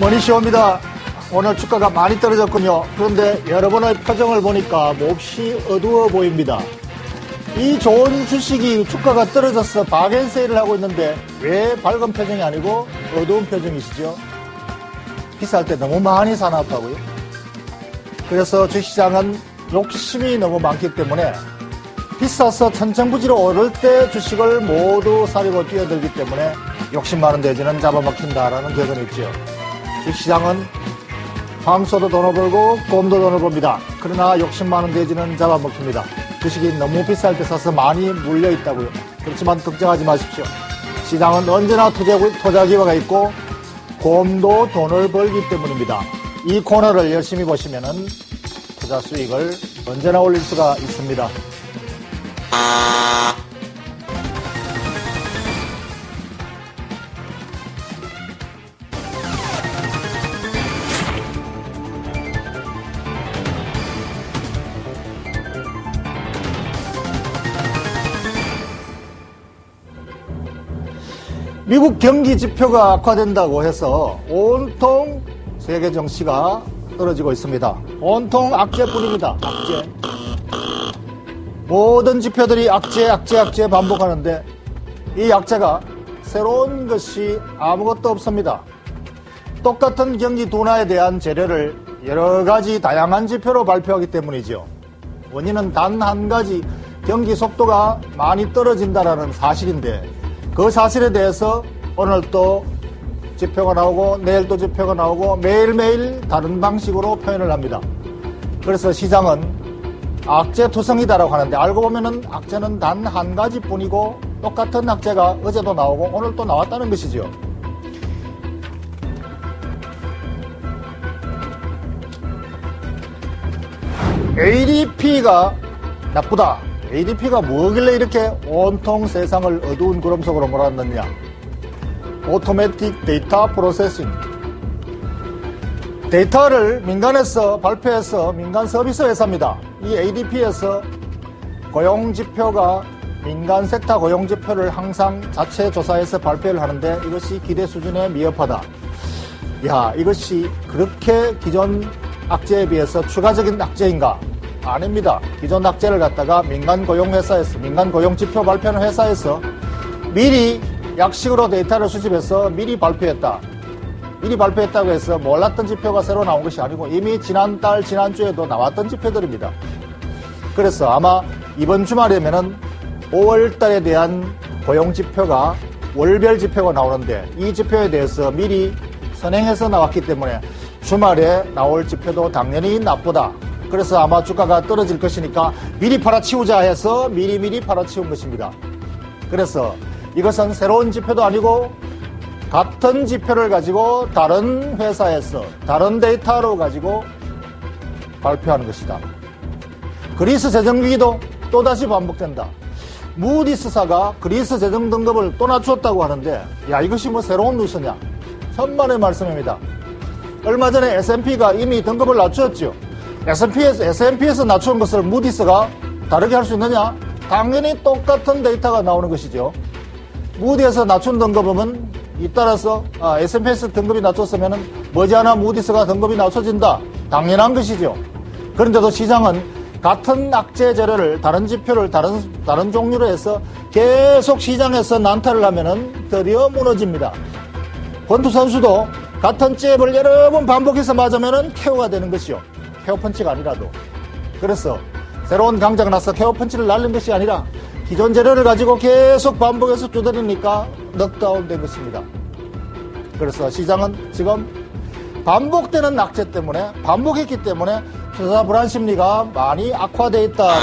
머니쇼입니다. 오늘 주가가 많이 떨어졌군요. 그런데 여러분의 표정을 보니까 몹시 어두워 보입니다. 이 좋은 주식이 주가가 떨어져서 바겐세일을 하고 있는데 왜 밝은 표정이 아니고 어두운 표정이시죠? 비쌀 때 너무 많이 사놨다고요. 그래서 주식시장은 욕심이 너무 많기 때문에 비싸서 천정부지로 오를 때 주식을 모두 사려고 뛰어들기 때문에 욕심 많은 돼지는 잡아먹힌다라는 격언이 있죠. 주식시장은 황소도 돈을 벌고 곰도 돈을 벌니다. 그러나 욕심 많은 돼지는 잡아먹힙니다. 주식이 너무 비쌀 때 사서 많이 물려있다고요. 그렇지만 걱정하지 마십시오. 시장은 언제나 투자 기회가 있고 곰도 돈을 벌기 때문입니다. 이 코너를 열심히 보시면은 투자 수익을 언제나 올릴 수가 있습니다. 미국 경기 지표가 악화된다고 해서 온통 세계 정시가 떨어지고 있습니다. 온통 악재뿐입니다. 악재. 모든 지표들이 악재 반복하는데 이 악재가 새로운 것이 아무것도 없습니다. 똑같은 경기 둔화에 대한 재료를 여러 가지 다양한 지표로 발표하기 때문이죠. 원인은 단 한 가지, 경기 속도가 많이 떨어진다는 사실인데 그 사실에 대해서 오늘 또 지표가 나오고 내일 또 지표가 나오고 매일매일 다른 방식으로 표현을 합니다. 그래서 시장은 악재투성이다라고 하는데 알고 보면은 악재는 단 한 가지뿐이고 똑같은 악재가 어제도 나오고 오늘 또 나왔다는 것이죠. ADP가 나쁘다. ADP가 뭐길래 이렇게 온통 세상을 어두운 구름 속으로 몰아넣느냐. 오토매틱 데이터 프로세싱. 데이터를 민간에서 발표해서 민간 서비스 회사입니다. 이 ADP에서 고용지표가 민간 섹터 고용지표를 항상 자체 조사해서 발표를 하는데 이것이 기대 수준에 미흡하다. 야, 이것이 그렇게 기존 악재에 비해서 추가적인 악재인가? 아닙니다. 기존 악재를 갖다가 민간 고용회사에서, 민간 고용지표 발표하는 회사에서 미리 약식으로 데이터를 수집해서 미리 발표했다. 미리 발표했다고 해서 몰랐던 지표가 새로 나온 것이 아니고 이미 지난달, 지난주에도 나왔던 지표들입니다. 그래서 아마 이번 주말이면은 5월달에 대한 고용지표가 월별 지표가 나오는데 이 지표에 대해서 미리 선행해서 나왔기 때문에 주말에 나올 지표도 당연히 나쁘다. 그래서 아마 주가가 떨어질 것이니까 미리 팔아치우자 해서 미리미리 팔아치운 것입니다. 그래서 이것은 새로운 지표도 아니고 같은 지표를 가지고 다른 회사에서 다른 데이터로 가지고 발표하는 것이다. 그리스 재정위기도 또다시 반복된다. 무디스사가 그리스 재정 등급을 또 낮추었다고 하는데 야, 이것이 뭐 새로운 뉴스냐? 천만의 말씀입니다. 얼마 전에 S&P가 이미 등급을 낮추었죠. S&P에서 낮춘 것을 무디스가 다르게 할 수 있느냐? 당연히 똑같은 데이터가 나오는 것이죠. 무디에서 낮춘 등급은 잇따라서 S&P에서 등급이 낮췄으면 머지않아 무디스가 등급이 낮춰진다. 당연한 것이죠. 그런데도 시장은 같은 악재 재료를 다른 지표를 다른 종류로 해서 계속 시장에서 난타를 하면은 드디어 무너집니다. 권투 선수도 같은 잽을 여러 번 반복해서 맞으면은 KO가 되는 것이요. KO 펀치가 아니라도. 그래서 새로운 강자가 나서 KO 펀치를 날린 것이 아니라 기존 재료를 가지고 계속 반복해서 두드리니까 넉다운 된 것입니다. 그래서 시장은 지금 반복되는 악재 때문에 반복했기 때문에 투자 불안 심리가 많이 악화되어 있다는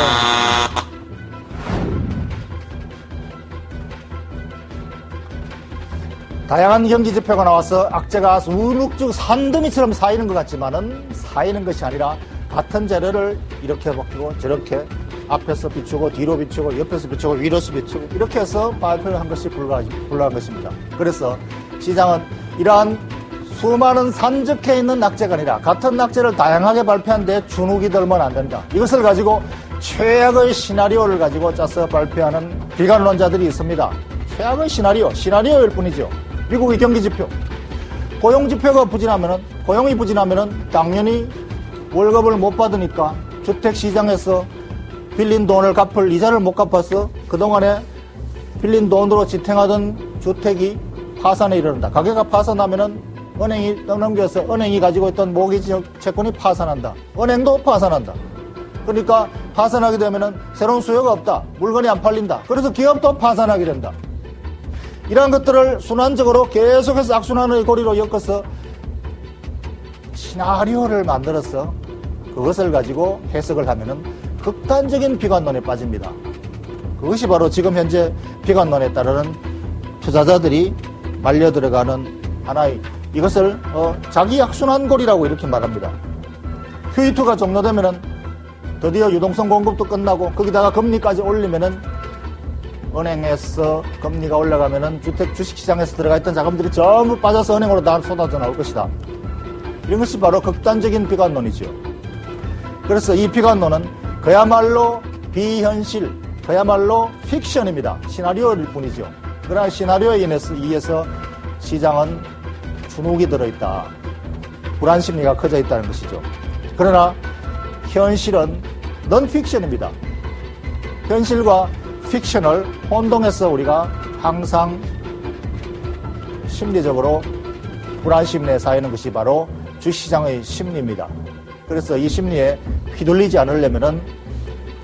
다양한 경기 지표가 나와서 악재가 우눅쭉 산더미처럼 쌓이는 것 같지만은 쌓이는 것이 아니라 같은 재료를 이렇게 바뀌고 저렇게 앞에서 비추고 뒤로 비추고 옆에서 비추고 위로서 비추고 이렇게 해서 발표한 것이 불가한 것입니다. 그래서 시장은 이러한 수많은 산적해 있는 악재가 아니라 같은 악재를 다양하게 발표하는데 주눅이 들면 안 된다. 이것을 가지고 최악의 시나리오를 가지고 짜서 발표하는 비관론자들이 있습니다. 최악의 시나리오일 뿐이죠. 미국의 경기지표. 고용지표가 부진하면은, 고용이 부진하면은 당연히 월급을 못 받으니까 주택시장에서 빌린 돈을 갚을 이자를 못 갚아서 그동안에 빌린 돈으로 지탱하던 주택이 파산에 이르른다. 가게가 파산하면은 은행이 떠넘겨서 은행이 가지고 있던 모기지 채권이 파산한다. 은행도 파산한다. 그러니까 파산하게 되면은 새로운 수요가 없다. 물건이 안 팔린다. 그래서 기업도 파산하게 된다. 이러한 것들을 순환적으로 계속해서 악순환의 고리로 엮어서 시나리오를 만들어서 그것을 가지고 해석을 하면은 극단적인 비관론에 빠집니다. 그것이 바로 지금 현재 비관론에 따르는 투자자들이 말려 들어가는 하나의 이것을 자기 악순환고리라고 이렇게 말합니다. QE2가 종료되면은 드디어 유동성 공급도 끝나고 거기다가 금리까지 올리면은 은행에서 금리가 올라가면은 주식시장에서 들어가 있던 자금들이 전부 빠져서 은행으로 다 쏟아져 나올 것이다. 이런 것이 바로 극단적인 비관론이죠. 그래서 이 비관론은 그야말로 비현실, 그야말로 픽션입니다. 시나리오일 뿐이죠. 그러나 시나리오에 의해서 시장은 주눅이 들어있다. 불안 심리가 커져 있다는 것이죠. 그러나 현실은 넌픽션입니다. 현실과 픽션을 혼동해서 우리가 항상 심리적으로 불안 심리에 쌓이는 것이 바로 주시장의 심리입니다. 그래서 이 심리에 휘둘리지 않으려면은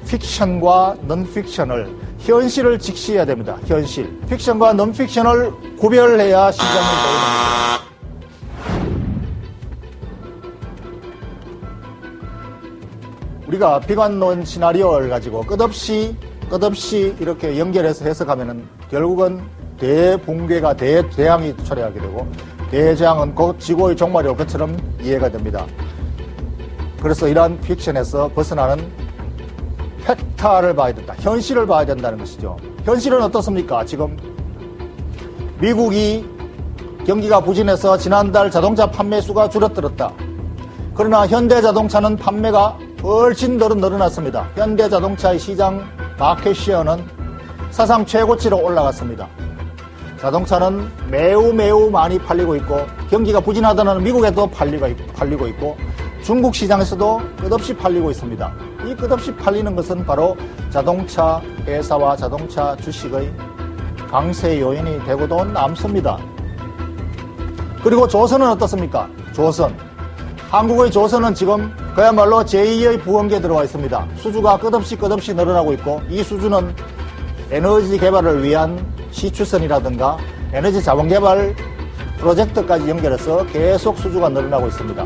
픽션과 넌픽션을 현실을 직시해야 됩니다. 현실. 픽션과 넌픽션을 구별해야 시장이 보이는 겁니다. 우리가 비관론 시나리오를 가지고 끝없이 이렇게 연결해서 해석하면은 결국은 대붕괴가 대재앙이 초래하게 되고 대재앙은 곧 지구의 종말이 올 것처럼 이해가 됩니다. 그래서 이러한 픽션에서 벗어나는 팩타를 봐야 된다. 현실을 봐야 된다는 것이죠. 현실은 어떻습니까? 지금 미국이 경기가 부진해서 지난달 자동차 판매수가 줄어들었다. 그러나 현대자동차는 판매가 훨씬 늘어났습니다. 현대자동차의 시장 마켓시어는 사상 최고치로 올라갔습니다. 자동차는 매우 많이 팔리고 있고 경기가 부진하다는 미국에도 팔리고 있고 중국 시장에서도 끝없이 팔리고 있습니다. 이 끝없이 팔리는 것은 바로 자동차 회사와 자동차 주식의 강세 요인이 되고도 남습니다. 그리고 조선은 어떻습니까? 조선. 한국의 조선은 지금 그야말로 제2의 부흥기에 들어와 있습니다. 수주가 끝없이 늘어나고 있고 이 수주는 에너지 개발을 위한 시추선이라든가 에너지 자원 개발 프로젝트까지 연결해서 계속 수주가 늘어나고 있습니다.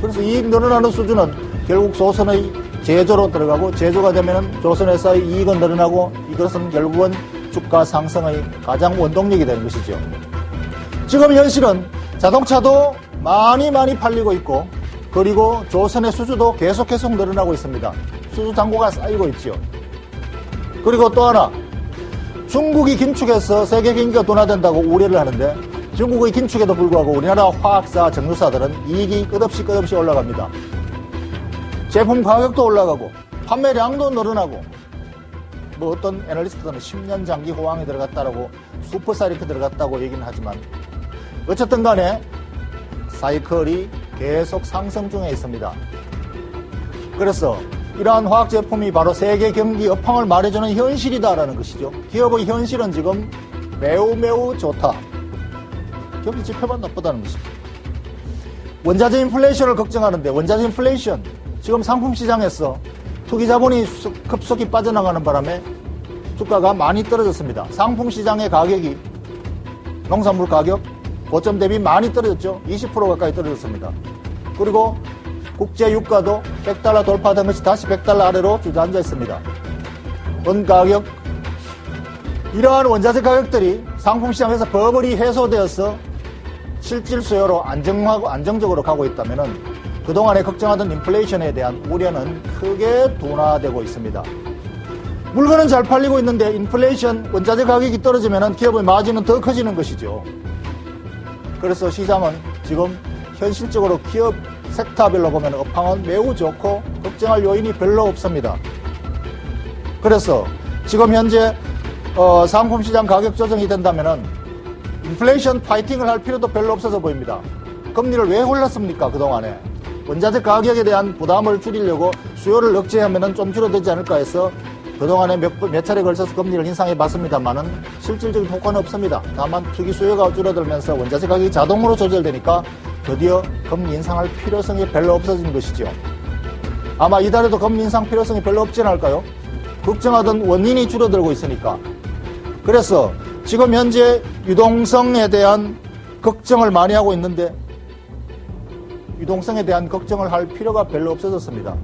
그래서 이 늘어나는 수주는 결국 조선의 제조로 들어가고 제조가 되면 조선회사의 이익은 늘어나고 이것은 결국은 주가 상승의 가장 원동력이 되는 것이죠. 지금 현실은 자동차도 많이 팔리고 있고 그리고 조선의 수주도 계속 늘어나고 있습니다. 수주 잔고가 쌓이고 있죠. 그리고 또 하나 중국이 긴축해서 세계 경기가 둔화된다고 우려를 하는데 중국의 긴축에도 불구하고 우리나라 화학사, 정유사들은 이익이 끝없이 올라갑니다. 제품 가격도 올라가고 판매량도 늘어나고 뭐 어떤 애널리스트들은 10년 장기 호황이 들어갔다라고 슈퍼사이클이 들어갔다고 얘기는 하지만 어쨌든 간에 사이클이 계속 상승 중에 있습니다. 그래서 이러한 화학 제품이 바로 세계 경기 업황을 말해주는 현실이다라는 것이죠. 기업의 현실은 지금 매우 좋다. 경기 지표만 나쁘다는 것입니다. 원자재 인플레이션을 걱정하는데 원자재 인플레이션 지금 상품 시장에서 투기 자본이 급속히 빠져나가는 바람에 주가가 많이 떨어졌습니다. 상품 시장의 가격이 농산물 가격 고점 대비 많이 떨어졌죠. 20% 가까이 떨어졌습니다. 그리고 국제 유가도 $100 돌파된 것이 다시 $100 아래로 주저앉아 있습니다. 원 가격 이러한 원자재 가격들이 상품 시장에서 버블이 해소되어서 실질 수요로 안정적으로 가고 있다면은 그동안에 걱정하던 인플레이션에 대한 우려는 크게 둔화되고 있습니다. 물건은 잘 팔리고 있는데 인플레이션, 원자재 가격이 떨어지면은 기업의 마진은 더 커지는 것이죠. 그래서 시장은 지금 현실적으로 기업 섹터별로 보면 업황은 매우 좋고 걱정할 요인이 별로 없습니다. 그래서 지금 현재 상품 시장 가격 조정이 된다면은 인플레이션 파이팅을 할 필요도 별로 없어서 보입니다. 금리를 왜 올랐습니까? 그동안에. 원자재 가격에 대한 부담을 줄이려고 수요를 억제하면 좀 줄어들지 않을까 해서 그동안에 몇 차례 걸쳐서 금리를 인상해 봤습니다만은 실질적인 효과는 없습니다. 다만 투기 수요가 줄어들면서 원자재 가격이 자동으로 조절되니까 드디어 금리 인상할 필요성이 별로 없어진 것이죠. 아마 이달에도 금리 인상 필요성이 별로 없진 않을까요? 걱정하던 원인이 줄어들고 있으니까. 그래서 지금 현재 유동성에 대한 걱정을 많이 하고 있는데 유동성에 대한 걱정을 할 필요가 별로 없어졌습니다.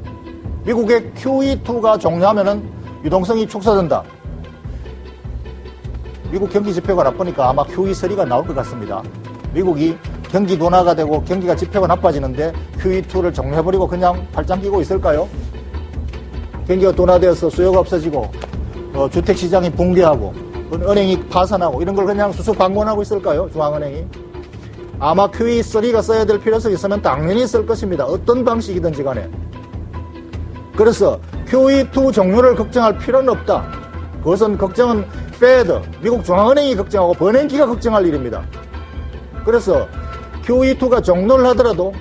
미국의 QE2가 종료하면은 유동성이 축소된다. 미국 경기 지표가 나쁘니까 아마 QE3가 나올 것 같습니다. 미국이 경기 둔화가 되고 경기가 지표가 나빠지는데 QE2를 종료해버리고 그냥 팔짱 끼고 있을까요? 경기가 둔화되어서 수요가 없어지고 주택시장이 붕괴하고 은행이 파산하고 이런 걸 그냥 수수 방관하고 있을까요? 중앙은행이. 아마 QE3가 써야 될 필요성이 있으면 당연히 쓸 것입니다. 어떤 방식이든지 간에. 그래서 QE2 종료를 걱정할 필요는 없다. 그것은 걱정은 페드, 미국 중앙은행이 걱정하고 버냉키가 걱정할 일입니다. 그래서 QE2가 종료를 하더라도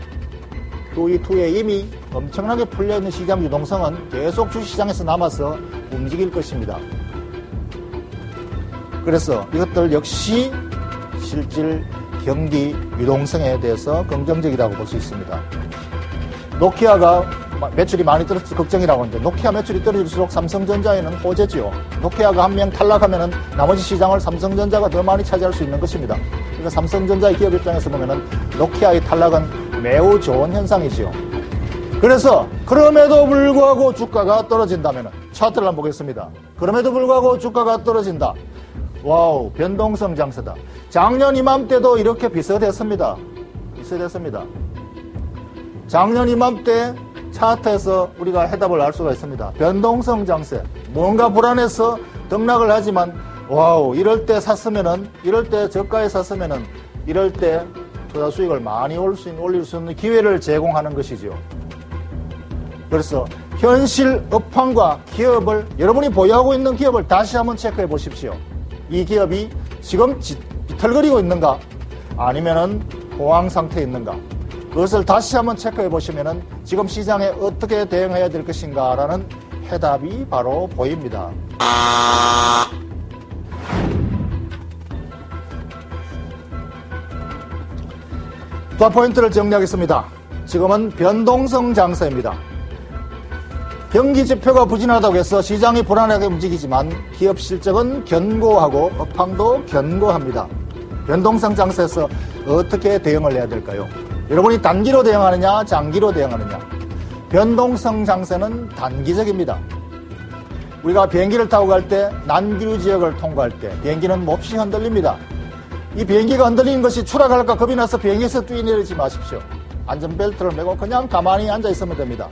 QE2에 이미 엄청나게 풀려있는 시장 유동성은 계속 주식시장에서 남아서 움직일 것입니다. 그래서 이것들 역시 실질 경기 유동성에 대해서 긍정적이라고 볼 수 있습니다. 노키아가 매출이 많이 떨어져서 걱정이라고 하는데 노키아 매출이 떨어질수록 삼성전자에는 호재지요. 노키아가 한 명 탈락하면은 나머지 시장을 삼성전자가 더 많이 차지할 수 있는 것입니다. 그러니까 삼성전자의 기업 입장에서 보면은 노키아의 탈락은 매우 좋은 현상이지요. 그래서 그럼에도 불구하고 주가가 떨어진다면은 차트를 한번 보겠습니다. 그럼에도 불구하고 주가가 떨어진다. 와우, 변동성 장세다. 작년 이맘때도 이렇게 비슷했습니다. 작년 이맘때 차트에서 우리가 해답을 알 수가 있습니다. 변동성 장세. 뭔가 불안해서 등락을 하지만 와우, 이럴 때 샀으면은, 이럴 때 저가에 샀으면은, 이럴 때 투자 수익을 많이 올릴 수 있는 기회를 제공하는 것이죠. 그래서 현실 업황과 기업을, 여러분이 보유하고 있는 기업을 다시 한번 체크해 보십시오. 이 기업이 지금 비틀거리고 있는가? 아니면은 호황 상태에 있는가? 그것을 다시 한번 체크해 보시면은 지금 시장에 어떻게 대응해야 될 것인가 라는 해답이 바로 보입니다. 투자 포인트를 정리하겠습니다. 지금은 변동성 장세입니다. 경기 지표가 부진하다고 해서 시장이 불안하게 움직이지만 기업 실적은 견고하고 업황도 견고합니다. 변동성 장세에서 어떻게 대응을 해야 될까요? 여러분이 단기로 대응하느냐 장기로 대응하느냐. 변동성 장세는 단기적입니다. 우리가 비행기를 타고 갈 때 난기류 지역을 통과할 때 비행기는 몹시 흔들립니다. 이 비행기가 흔들리는 것이 추락할까 겁이 나서 비행기에서 뛰내리지 마십시오. 안전벨트를 매고 그냥 가만히 앉아 있으면 됩니다.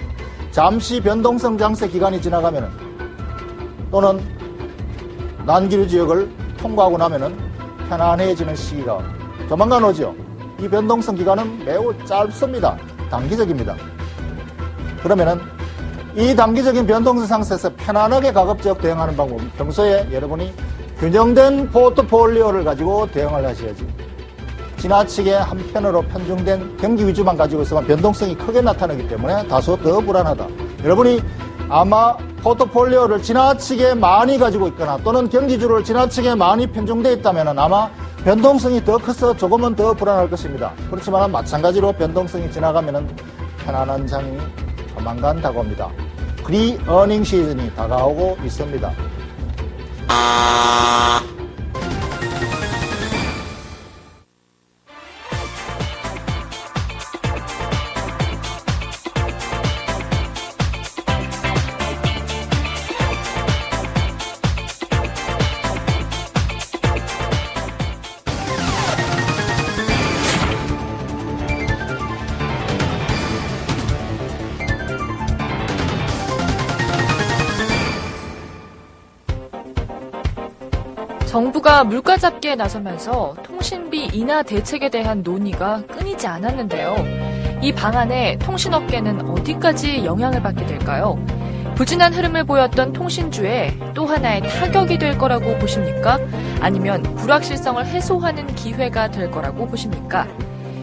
잠시 변동성 장세 기간이 지나가면은 또는 난기류 지역을 통과하고 나면은 편안해지는 시기가 조만간 오죠. 이 변동성 기간은 매우 짧습니다. 단기적입니다. 그러면은 이 단기적인 변동성 상태에서 편안하게 가급적 대응하는 방법은 평소에 여러분이 균형된 포트폴리오를 가지고 대응을 하셔야지. 지나치게 한편으로 편중된 경기 위주만 가지고 있으면 변동성이 크게 나타나기 때문에 다소 더 불안하다. 여러분이 아마 포트폴리오를 지나치게 많이 가지고 있거나 또는 경기주를 지나치게 많이 편중되어 있다면 아마 변동성이 더 커서 조금은 더 불안할 것입니다. 그렇지만 마찬가지로 변동성이 지나가면 편안한 장이 조만간 다가옵니다. 프리 어닝 시즌이 다가오고 있습니다. 정부가 물가 잡기에 나서면서 통신비 인하 대책에 대한 논의가 끊이지 않았는데요. 이 방안에 통신업계는 어디까지 영향을 받게 될까요? 부진한 흐름을 보였던 통신주에 또 하나의 타격이 될 거라고 보십니까? 아니면 불확실성을 해소하는 기회가 될 거라고 보십니까?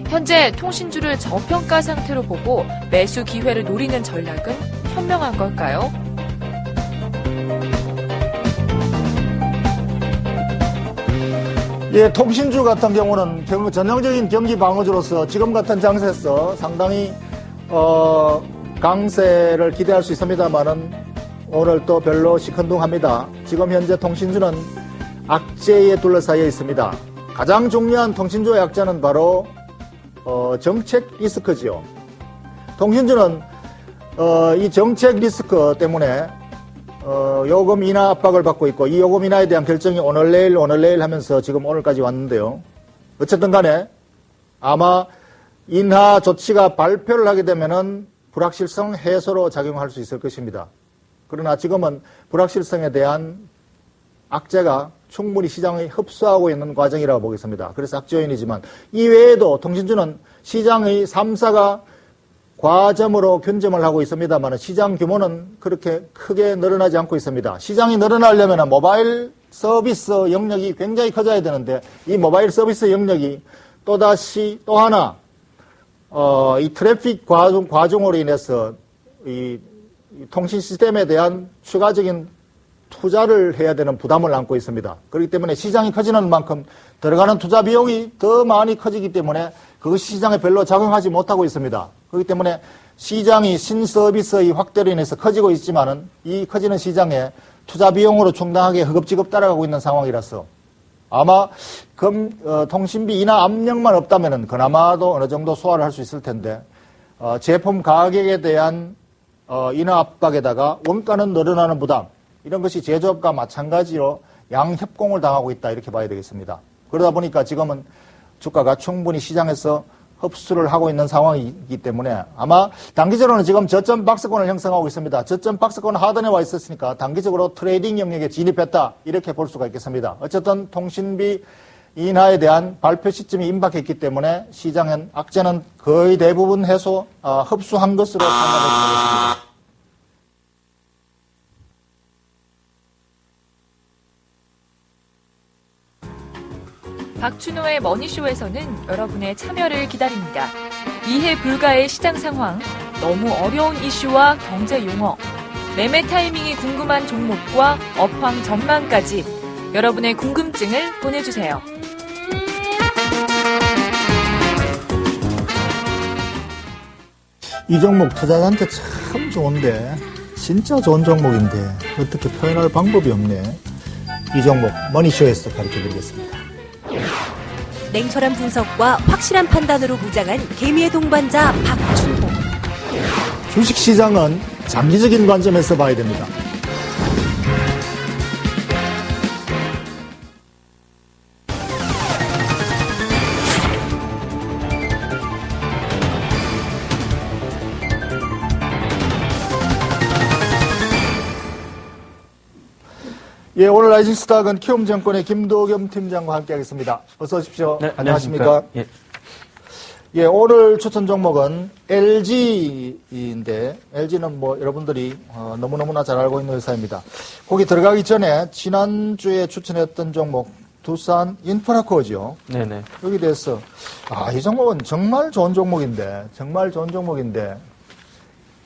현재 통신주를 저평가 상태로 보고 매수 기회를 노리는 전략은 현명한 걸까요? 예, 통신주 같은 경우는 전형적인 경기 방어주로서 지금 같은 장세에서 상당히 강세를 기대할 수 있습니다만은 오늘 또 별로 시큰둥합니다. 지금 현재 통신주는 악재에 둘러싸여 있습니다. 가장 중요한 통신주의 약자는 바로 정책 리스크지요. 통신주는 이 정책 리스크 때문에 요금 인하 압박을 받고 있고 이 요금 인하에 대한 결정이 오늘 내일 하면서 지금 오늘까지 왔는데요. 어쨌든 간에 아마 인하 조치가 발표를 하게 되면은 불확실성 해소로 작용할 수 있을 것입니다. 그러나 지금은 불확실성에 대한 악재가 충분히 시장이 흡수하고 있는 과정이라고 보겠습니다. 그래서 악재 요인이지만 이 외에도 통신주는 시장의 3사가 과점으로 견점을 하고 있습니다만 시장 규모는 그렇게 크게 늘어나지 않고 있습니다. 시장이 늘어나려면 모바일 서비스 영역이 굉장히 커져야 되는데 이 모바일 서비스 영역이 또다시 또 하나 이 트래픽 과중으로 인해서 이 통신 시스템에 대한 추가적인 투자를 해야 되는 부담을 안고 있습니다. 그렇기 때문에 시장이 커지는 만큼 들어가는 투자 비용이 더 많이 커지기 때문에 그것이 시장에 별로 작용하지 못하고 있습니다. 그렇기 때문에 시장이 신서비스의 확대로 인해서 커지고 있지만은 이 커지는 시장에 투자 비용으로 충당하게 허겁지겁 따라가고 있는 상황이라서 아마 통신비 인하 압력만 없다면은 그나마도 어느 정도 소화를 할 수 있을 텐데 제품 가격에 대한 인하 압박에다가 원가는 늘어나는 부담 이런 것이 제조업과 마찬가지로 양협공을 당하고 있다 이렇게 봐야 되겠습니다. 그러다 보니까 지금은 주가가 충분히 시장에서 흡수를 하고 있는 상황이기 때문에 아마 단기적으로는 지금 저점 박스권을 형성하고 있습니다. 저점 박스권 하단에 와 있었으니까 단기적으로 트레이딩 영역에 진입했다 이렇게 볼 수가 있겠습니다. 어쨌든 통신비 인하에 대한 발표 시점이 임박했기 때문에 시장은 악재는 거의 대부분 흡수한 것으로 판단해 보겠습니다. 박준호의 머니쇼에서는 여러분의 참여를 기다립니다. 이해 불가의 시장 상황, 너무 어려운 이슈와 경제 용어, 매매 타이밍이 궁금한 종목과 업황 전망까지 여러분의 궁금증을 보내주세요. 이 종목 투자자한테 참 좋은데 진짜 좋은 종목인데 어떻게 표현할 방법이 없네. 이 종목 머니쇼에서 가르쳐드리겠습니다. 냉철한 분석과 확실한 판단으로 무장한 개미의 동반자 박준호. 주식시장은 장기적인 관점에서 봐야 됩니다. 예, 오늘 라이징 스탁은 키움증권의 김도겸 팀장과 함께하겠습니다. 어서 오십시오. 네, 안녕하십니까? 예. 예, 오늘 추천 종목은 LG인데 LG는 뭐 여러분들이 너무너무나 잘 알고 있는 회사입니다. 거기 들어가기 전에 지난주에 추천했던 종목 두산 인프라코어죠. 네네. 여기 대해서 이 종목은 정말 좋은 종목인데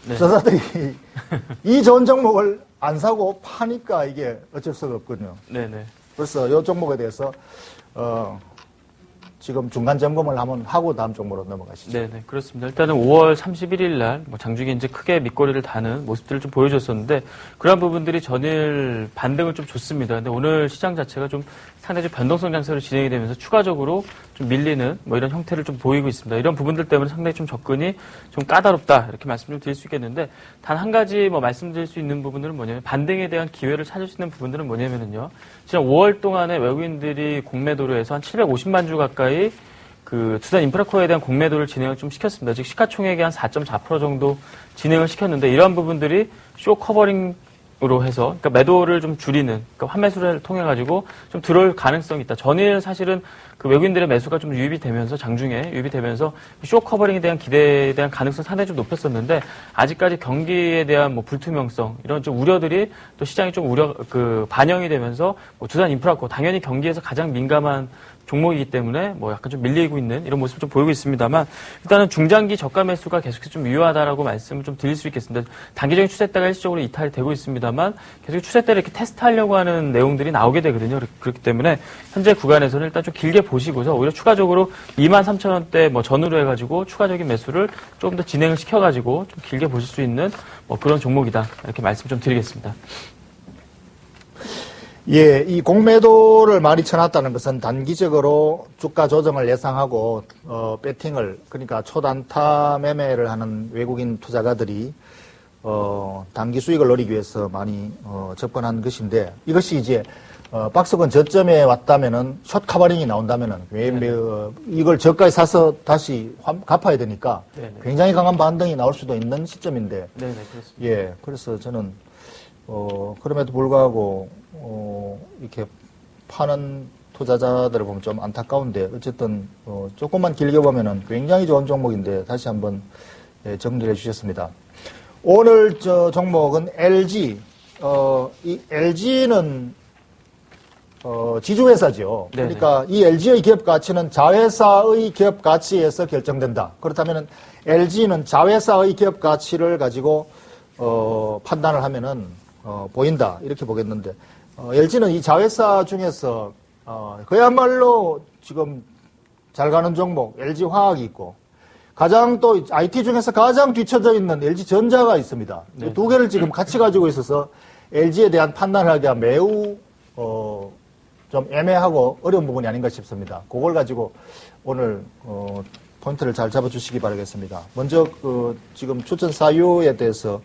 네. 투자자들이 이 좋은 종목을 안 사고 파니까 이게 어쩔 수가 없거든요. 네네. 그래서 이 종목에 대해서 지금 중간 점검을 한번 하고 다음 종목으로 넘어가시죠. 네네. 그렇습니다. 일단은 5월 31일 날 장중에 이제 크게 밑거리를 다는 모습들을 좀 보여줬었는데 그러한 부분들이 전일 반등을 좀 줬습니다. 근데 오늘 시장 자체가 좀 상당히 좀 변동성 장세로 진행이 되면서 추가적으로 좀 밀리는 이런 형태를 좀 보이고 있습니다. 이런 부분들 때문에 상당히 좀 접근이 좀 까다롭다 이렇게 말씀 좀 드릴 수 있겠는데 단 한 가지 말씀드릴 수 있는 부분들은 뭐냐면 반등에 대한 기회를 찾을 수 있는 부분들은 뭐냐면요. 지난 5월 동안에 외국인들이 공매도로 해서 한 750만 주 가까이 그 두산 인프라코어에 대한 공매도를 진행을 좀 시켰습니다. 즉 시가총액의 한 4.4% 정도 진행을 시켰는데 이러한 부분들이 쇼 커버링 으로 해서 그러니까 매도를 좀 줄이는 그러니까 환매수를 통해 가지고 좀 들어올 가능성이 있다. 전일 사실은 그 외국인들의 매수가 좀 유입이 되면서 장중에 유입이 되면서 쇼 커버링에 대한 기대에 대한 가능성 상당히 좀 높였었는데 아직까지 경기에 대한 뭐 불투명성 이런 좀 우려들이 또 시장이 좀 반영이 되면서 뭐 두산 인프라코 당연히 경기에서 가장 민감한 종목이기 때문에 뭐 약간 좀 밀리고 있는 이런 모습을 좀 보이고 있습니다만 일단은 중장기 저가 매수가 계속해서 좀 유효하다라고 말씀을 좀 드릴 수 있겠습니다. 단기적인 추세대가 일시적으로 이탈이 되고 있습니다만 계속 추세대를 이렇게 테스트하려고 하는 내용들이 나오게 되거든요. 그렇기 때문에 현재 구간에서는 일단 좀 길게 보시고서 오히려 추가적으로 23,000원대 뭐 전후로 해가지고 추가적인 매수를 조금 더 진행을 시켜가지고 좀 길게 보실 수 있는 뭐 그런 종목이다. 이렇게 말씀 좀 드리겠습니다. 예, 이 공매도를 많이 쳐놨다는 것은 단기적으로 주가 조정을 예상하고 배팅을 그러니까 초단타 매매를 하는 외국인 투자가들이 단기 수익을 노리기 위해서 많이 접근한 것인데 이것이 이제 박스권 저점에 왔다면은 숏 커버링이 나온다면은 이걸 저가에 사서 다시 갚아야 되니까 네네. 굉장히 강한 반등이 나올 수도 있는 시점인데 네네 그렇습니다. 예, 그래서 저는 그럼에도 불구하고 이렇게 파는 투자자들을 보면 좀 안타까운데 어쨌든 조금만 길게 보면은 굉장히 좋은 종목인데 다시 한번 정리해 주셨습니다. 오늘 저 종목은 LG. 이 LG는 지주회사죠. 네네. 그러니까 이 LG의 기업 가치는 자회사의 기업 가치에서 결정된다. 그렇다면은 LG는 자회사의 기업 가치를 가지고 판단을 하면은 보인다 이렇게 보겠는데 LG는 이 자회사 중에서 그야말로 지금 잘 가는 종목 LG화학이 있고 가장 또 IT 중에서 가장 뒤처져 있는 LG전자가 있습니다. 네. 두 개를 지금 같이 가지고 있어서 LG에 대한 판단을 하기가 매우 좀 애매하고 어려운 부분이 아닌가 싶습니다. 그걸 가지고 오늘 포인트를 잘 잡아주시기 바라겠습니다. 먼저 지금 추천 사유에 대해서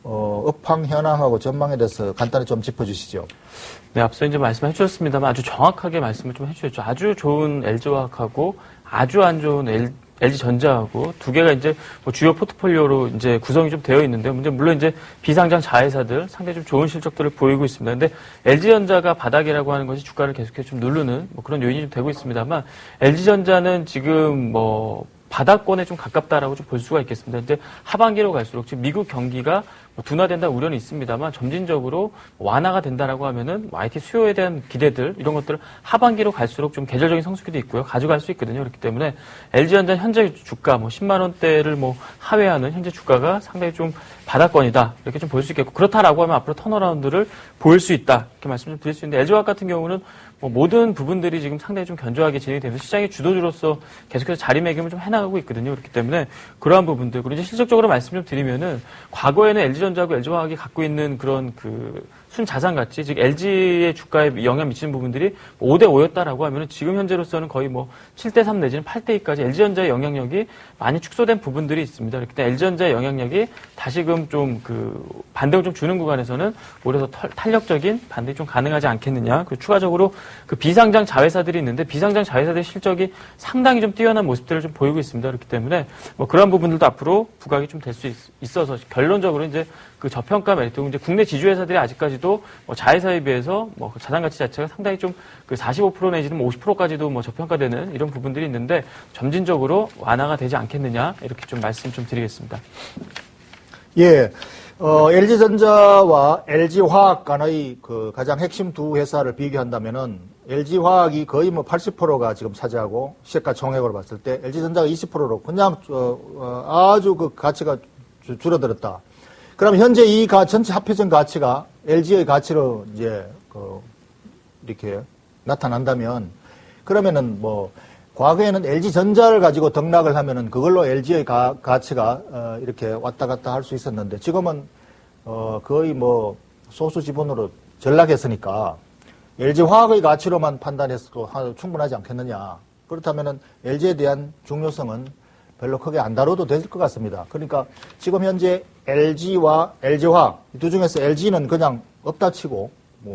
업황 현황하고 전망에 대해서 간단히 좀 짚어주시죠. 네, 앞서 이제 말씀해 주셨습니다만 아주 정확하게 말씀을 좀 해주셨죠. 아주 좋은 LG화학하고 아주 안 좋은 LG전자하고 두 개가 이제 뭐 주요 포트폴리오로 이제 구성이 좀 되어 있는데, 물론 이제 비상장 자회사들 상당히 좀 좋은 실적들을 보이고 있습니다. 근데 LG전자가 바닥이라고 하는 것이 주가를 계속해서 좀 누르는 뭐 그런 요인이 좀 되고 있습니다만, LG전자는 지금 뭐 바닥권에 좀 가깝다라고 좀 볼 수가 있겠습니다. 이제 하반기로 갈수록 지금 미국 경기가 둔화된다는 우려는 있습니다만 점진적으로 완화가 된다라고 하면은 IT 수요에 대한 기대들 이런 것들을 하반기로 갈수록 좀 계절적인 성수기도 있고요. 가져갈 수 있거든요. 그렇기 때문에 LG전자 현재 주가 10만 원대를 하회하는 현재 주가가 상당히 좀 바닥권이다. 이렇게 좀 볼 수 있겠고, 그렇다라고 하면 앞으로 턴어라운드를 보일 수 있다. 이렇게 말씀 좀 드릴 수 있는데, LG화학 같은 경우는 모든 부분들이 지금 상당히 좀 견조하게 진행이 되면서 시장의 주도주로서 계속해서 자리매김을 좀 해나가고 있거든요. 그렇기 때문에 그러한 부분들, 그리고 이제 실적적으로 말씀 좀 드리면은 과거에는 LG전자하고 LG화학이 갖고 있는 그런 순자산 가치, 즉 LG의 주가에 영향 미치는 부분들이 5대5였다라고 하면은 지금 현재로서는 거의 7대3 내지는 8대2까지 LG전자의 영향력이 많이 축소된 부분들이 있습니다. 그렇기 때문에 LG전자의 영향력이 다시금 좀 반등을 좀 주는 구간에서는 오히려 더 탄력적인 반등이 좀 가능하지 않겠느냐. 그리고 추가적으로 비상장 자회사들이 있는데 비상장 자회사들의 실적이 상당히 좀 뛰어난 모습들을 좀 보이고 있습니다. 그렇기 때문에 그러한 부분들도 앞으로 부각이 좀 될 수 있어서 결론적으로 이제 저평가 메리트, 이제 국내 지주회사들이 아직까지도 자회사에 비해서 자산 가치 자체가 상당히 좀 45% 내지는 50%까지도 저평가되는 이런 부분들이 있는데 점진적으로 완화가 되지 않겠느냐 이렇게 좀 말씀 좀 드리겠습니다. 예, LG전자와 LG화학 간의 가장 핵심 두 회사를 비교한다면은 LG화학이 거의 80%가 지금 차지하고 시가총액으로 총액으로 봤을 때 LG전자가 20%로 그냥 아주 가치가 줄어들었다. 그럼 현재 이 전체 합해진 가치가 LG의 가치로 이제 이렇게 나타난다면, 그러면은 과거에는 LG전자를 가지고 등락을 하면은 그걸로 LG의 가치가 이렇게 왔다 갔다 할 수 있었는데, 지금은 거의 소수 지분으로 전락했으니까 LG화학의 가치로만 판단해서도 충분하지 않겠느냐. 그렇다면은 LG에 대한 중요성은 별로 크게 안 다뤄도 될 것 같습니다. 그러니까 지금 현재 LG와 LG화학 이 두 중에서 LG는 그냥 없다 치고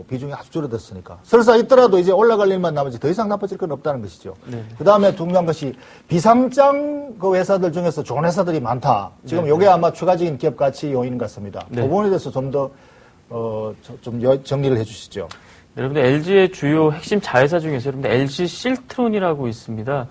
비중이 아주 줄어들었으니까 설사 있더라도 이제 올라갈 일만 남았지 더 이상 나빠질 건 없다는 것이죠. 네. 그 다음에 중요한 것이 비상장 회사들 중에서 좋은 회사들이 많다. 지금 이게 아마 추가적인 기업 가치 요인 같습니다. 네. 그 부분에 대해서 좀 더 좀 정리를 해 주시죠. 여러분들 LG의 주요 핵심 자회사 중에서 여러분들 LG 실트론이라고 있습니다.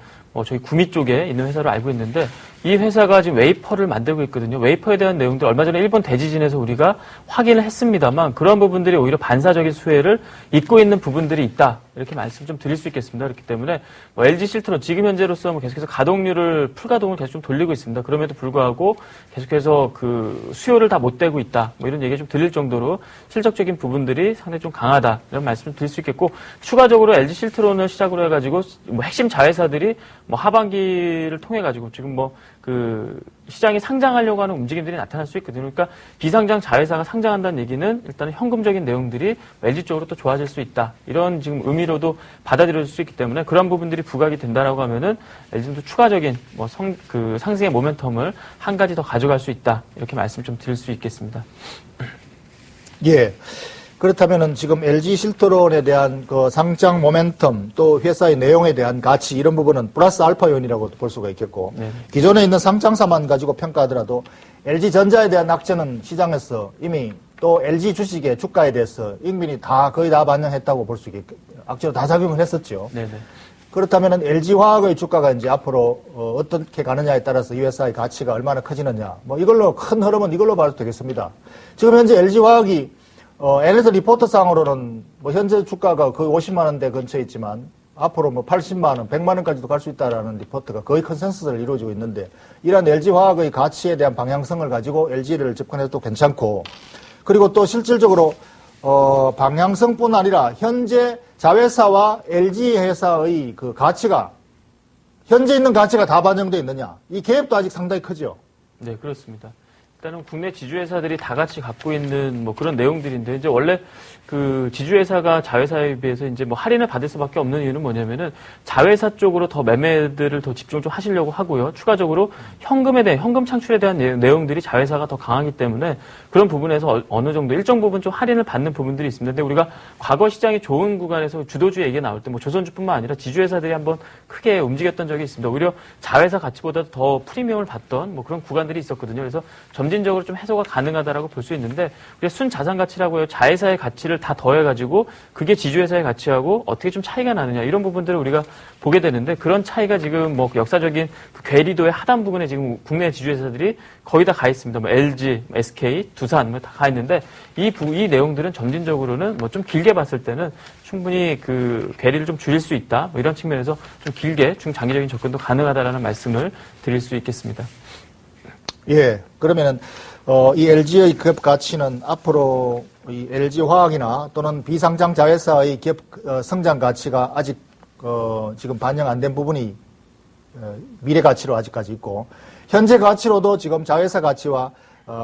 저희 구미 쪽에 있는 회사로 알고 있는데 이 회사가 지금 웨이퍼를 만들고 있거든요. 웨이퍼에 대한 내용들 얼마 전에 일본 대지진에서 우리가 확인을 했습니다만 그런 부분들이 오히려 반사적인 수혜를 잇고 있는 부분들이 있다. 이렇게 말씀 좀 드릴 수 있겠습니다. 그렇기 때문에 LG 실트론 지금 현재로서 계속해서 가동률을 풀가동을 계속 좀 돌리고 있습니다. 그럼에도 불구하고 계속해서 그 수요를 다 못 대고 있다. 이런 얘기 좀 드릴 정도로 실적적인 부분들이 상당히 좀 강하다. 이런 말씀 좀 드릴 수 있겠고 추가적으로 LG 실트론을 시작으로 해가지고 핵심 자회사들이 하반기를 통해 가지고 지금 그 시장이 상장하려고 하는 움직임들이 나타날 수 있거든요. 그러니까 비상장 자회사가 상장한다는 얘기는 일단은 현금적인 내용들이 LG 쪽으로 또 좋아질 수 있다. 이런 지금 의미로도 받아들여질 수 있기 때문에 그런 부분들이 부각이 된다라고 하면은 LG도 추가적인 그 상승의 모멘텀을 한 가지 더 가져갈 수 있다. 이렇게 말씀 좀 드릴 수 있겠습니다. 예. 그렇다면은 지금 LG 실트론에 대한 그 상장 모멘텀 또 회사의 내용에 대한 가치 이런 부분은 플러스 알파 요인이라고 볼 수가 있겠고 네. 기존에 있는 상장사만 가지고 평가하더라도 LG 전자에 대한 악재는 시장에서 이미 또 LG 주식의 주가에 대해서 인민이 거의 다 반영했다고 볼 수 있겠고 악재로 다 작용을 했었죠. 네네. 그렇다면은 LG 화학의 주가가 이제 앞으로 어떻게 가느냐에 따라서 이 회사의 가치가 얼마나 커지느냐 이걸로 큰 흐름은 이걸로 봐도 되겠습니다. 지금 현재 LG 화학이 NS 리포트상으로는 현재 주가가 거의 50만 원대 근처에 있지만 앞으로 80만 원, 100만 원까지도 갈 수 있다라는 리포트가 거의 컨센서스를 이루어지고 있는데 이러한 LG 화학의 가치에 대한 방향성을 가지고 LG를 접근해도 괜찮고 그리고 또 실질적으로 방향성뿐 아니라 현재 자회사와 LG 회사의 그 가치가 현재 있는 가치가 다 반영되어 있느냐 이 갭도 아직 상당히 크죠. 네, 그렇습니다. 일단은 국내 지주회사들이 다 같이 갖고 있는 그런 내용들인데, 이제 원래 그 지주회사가 자회사에 비해서 이제 할인을 받을 수밖에 없는 이유는 뭐냐면은 자회사 쪽으로 더 매매들을 더 집중 좀 하시려고 하고요. 추가적으로 현금에 대한, 현금 창출에 대한 내용들이 자회사가 더 강하기 때문에 그런 부분에서 어느 정도 일정 부분 좀 할인을 받는 부분들이 있습니다. 근데 우리가 과거 시장이 좋은 구간에서 주도주 얘기가 나올 때 조선주뿐만 아니라 지주회사들이 한번 크게 움직였던 적이 있습니다. 오히려 자회사 가치보다 더 프리미엄을 받던 그런 구간들이 있었거든요. 그래서 점진적으로 좀 해소가 가능하다라고 볼 수 있는데 우리가 순자산 가치라고 해요. 자회사의 가치를 다 더해가지고 그게 지주회사의 가치하고 어떻게 좀 차이가 나느냐 이런 부분들을 우리가 보게 되는데 그런 차이가 지금 역사적인 그 괴리도의 하단 부분에 지금 국내 지주회사들이 거의 다 가 있습니다. LG, SK, 두산 다 가 있는데 이 내용들은 점진적으로는 좀 길게 봤을 때는 충분히 그 괴리를 좀 줄일 수 있다. 이런 측면에서 좀 길게 중장기적인 접근도 가능하다라는 말씀을 드릴 수 있겠습니다. 예, 그러면은 이 LG의 기업 가치는 앞으로 이 LG 화학이나 또는 비상장 자회사의 기업 성장 가치가 아직 지금 반영 안 된 부분이 미래 가치로 아직까지 있고 현재 가치로도 지금 자회사 가치와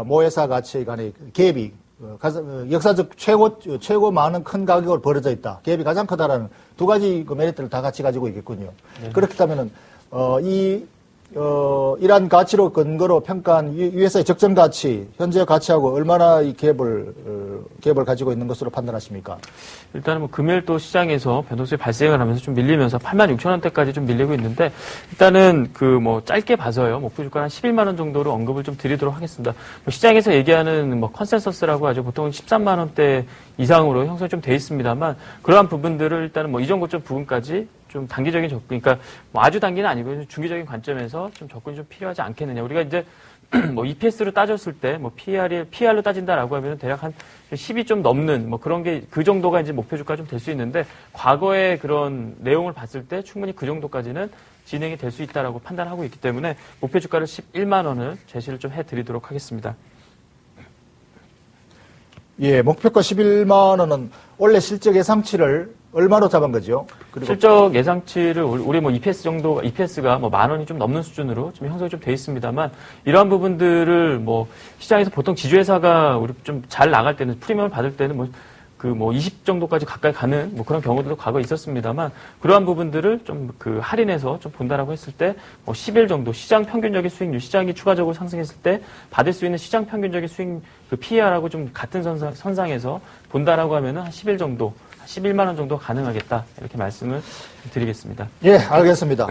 모회사 가치의 간의 갭이 역사적 최고 많은 큰 가격으로 벌어져 있다. 갭이 가장 크다라는 두 가지 그 메리트를 다 같이 가지고 있겠군요. 네. 그렇기 때문에 이러한 가치로 근거로 평가한 이 회사의 적정 가치, 현재 가치하고 얼마나 이 갭을 가지고 있는 것으로 판단하십니까? 일단은 금요일 또 시장에서 변동성이 발생을 하면서 좀 밀리면서 86,000원대까지 좀 밀리고 있는데 일단은 짧게 봐서요. 목표 주가 한 11만 원 정도로 언급을 좀 드리도록 하겠습니다. 시장에서 얘기하는 컨센서스라고 하죠. 보통 13만 원대 이상으로 형성이 좀 돼 있습니다만 그러한 부분들을 일단은 이전 고점 부분까지 좀 단기적인 접근, 그러니까 아주 단기는 아니고 중기적인 관점에서 좀 접근이 좀 필요하지 않겠느냐. 우리가 이제 EPS로 따졌을 때 PR로 따진다라고 하면 대략 한 10이 좀 넘는 그런 게 그 정도가 이제 목표 주가 좀 될 수 있는데 과거의 그런 내용을 봤을 때 충분히 그 정도까지는 진행이 될 수 있다라고 판단하고 있기 때문에 목표 주가를 11만 원을 제시를 좀 해드리도록 하겠습니다. 예, 목표가 11만 원은 원래 실적 예상치를 얼마로 잡은 거죠? 그리고 실적 예상치를 우리 EPS가 만 원이 좀 넘는 수준으로 좀 형성이 좀 돼 있습니다만 이러한 부분들을 시장에서 보통 지주회사가 우리 좀 잘 나갈 때는 프리미엄을 받을 때는 20 정도까지 가까이 가는 그런 경우들도 과거에 있었습니다만 그러한 부분들을 좀 할인해서 좀 본다라고 했을 때 10일 정도 시장 평균적인 수익률, 시장이 추가적으로 상승했을 때 받을 수 있는 시장 평균적인 수익 PER하고 좀 같은 선상에서 본다라고 하면은 한 10일 정도 11만 원 정도 가능하겠다 이렇게 말씀을 드리겠습니다. 예, 알겠습니다.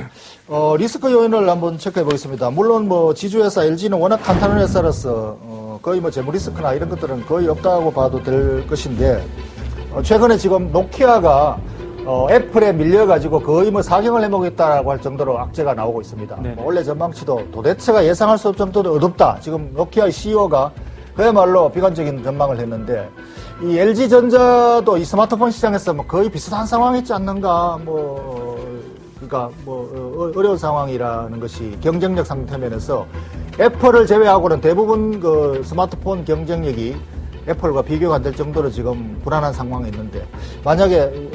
리스크 요인을 한번 체크해 보겠습니다. 물론 지주회사 LG는 워낙 탄탄한 회사로서 거의 뭐 재무 리스크나 이런 것들은 거의 없다고 봐도 될 것인데, 최근에 지금 노키아가 애플에 밀려가지고 거의 뭐 사경을 해먹겠다라고 할 정도로 악재가 나오고 있습니다. 네. 원래 전망치도 도대체가 예상할 수 없을 정도로 어둡다. 지금 노키아의 CEO가 그야말로 비관적인 전망을 했는데, 이 LG전자도 이 스마트폰 시장에서 뭐 거의 비슷한 상황이지 않는가, 그러니까 어려운 상황이라는 것이 경쟁력 상태면에서 애플을 제외하고는 대부분 그 스마트폰 경쟁력이 애플과 비교가 안 될 정도로 지금 불안한 상황이 있는데, 만약에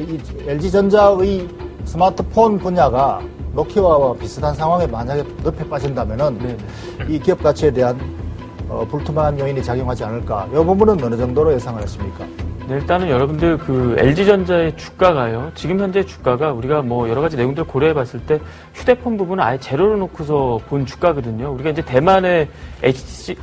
이 LG전자의 스마트폰 분야가 노키아와 비슷한 상황에 만약에 늪에 빠진다면은 이 기업 가치에 대한 불투명한 요인이 작용하지 않을까. 이 부분은 어느 정도로 예상을 하십니까? 네, 일단은 여러분들 그 LG전자의 주가가요. 지금 현재 주가가 우리가 뭐 여러 가지 내용들 고려해 봤을 때 휴대폰 부분은 아예 제로로 놓고서 본 주가거든요. 우리가 이제 대만의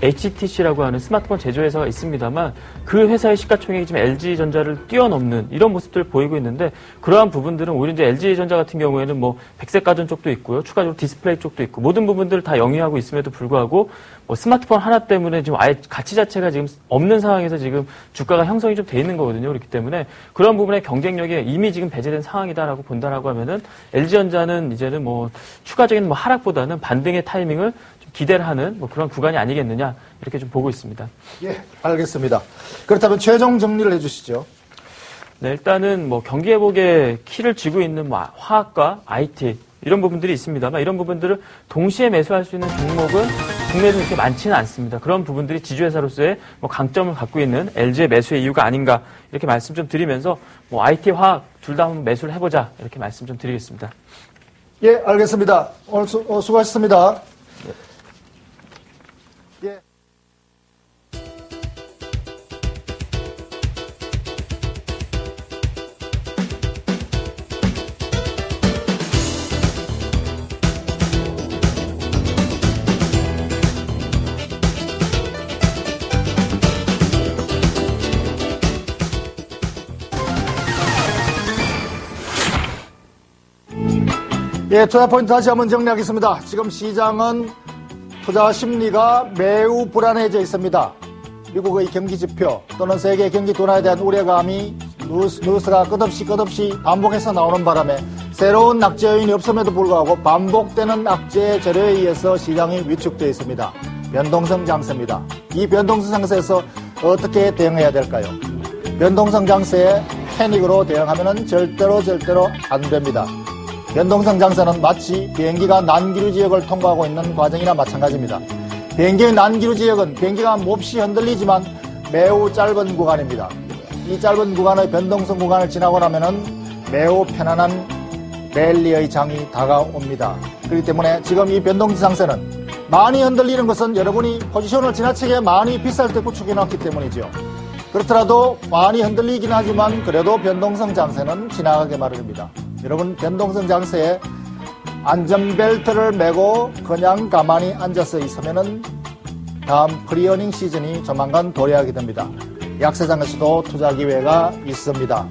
HTC라고 하는 스마트폰 제조회사가 있습니다만 그 회사의 시가총액이 지금 LG전자를 뛰어넘는 이런 모습들을 보이고 있는데, 그러한 부분들은 오히려 이제 LG전자 같은 경우에는 뭐 백색 가전 쪽도 있고요. 추가적으로 디스플레이 쪽도 있고 모든 부분들을 다 영위하고 있음에도 불구하고 뭐 스마트폰 하나 때문에 지금 아예 가치 자체가 지금 없는 상황에서 지금 주가가 형성이 좀 돼 있는 거거든요. 그렇기 때문에 그런 부분의 경쟁력이 이미 지금 배제된 상황이다라고 본다라고 하면은 LG전자는 이제는 뭐 추가적인 뭐 하락보다는 반등의 타이밍을 좀 기대를 하는 뭐 그런 구간이 아니겠느냐 이렇게 좀 보고 있습니다. 예, 알겠습니다. 그렇다면 최종 정리를 해주시죠. 네, 일단은 뭐 경기 회복에 키를 쥐고 있는 뭐 화학과 IT 이런 부분들이 있습니다만, 이런 부분들을 동시에 매수할 수 있는 종목은 국내에도 그렇게 많지는 않습니다. 그런 부분들이 지주회사로서의 뭐 강점을 갖고 있는 LG의 매수의 이유가 아닌가 이렇게 말씀 좀 드리면서 뭐 IT, 화학 둘 다 한번 매수를 해보자 이렇게 말씀 좀 드리겠습니다. 예, 알겠습니다. 오늘 수고하셨습니다. 예. 예, 투자 포인트 다시 한번 정리하겠습니다. 지금 시장은 투자 심리가 매우 불안해져 있습니다. 미국의 경기 지표 또는 세계 경기 둔화에 대한 우려감이 뉴스가 끝없이 반복해서 나오는 바람에 새로운 악재 요인이 없음에도 불구하고 반복되는 악재 재료에 의해서 시장이 위축되어 있습니다. 변동성 장세입니다. 이 변동성 장세에서 어떻게 대응해야 될까요? 변동성 장세에 패닉으로 대응하면 절대로 안 됩니다. 변동성 장세는 마치 비행기가 난기류 지역을 통과하고 있는 과정이나 마찬가지입니다. 비행기의 난기류 지역은 비행기가 몹시 흔들리지만 매우 짧은 구간입니다. 이 짧은 구간의 변동성 구간을 지나고 나면은 매우 편안한 랠리의 장이 다가옵니다. 그렇기 때문에 지금 이 변동성 장세는 많이 흔들리는 것은 여러분이 포지션을 지나치게 많이 비쌀 때 구축해놨기 때문이죠. 그렇더라도 많이 흔들리긴 하지만 그래도 변동성 장세는 지나가게 마련입니다. 여러분, 변동성 장세에 안전벨트를 매고 그냥 가만히 앉아서 있으면은 다음 프리어닝 시즌이 조만간 도래하게 됩니다. 약세장에서도 투자 기회가 있습니다.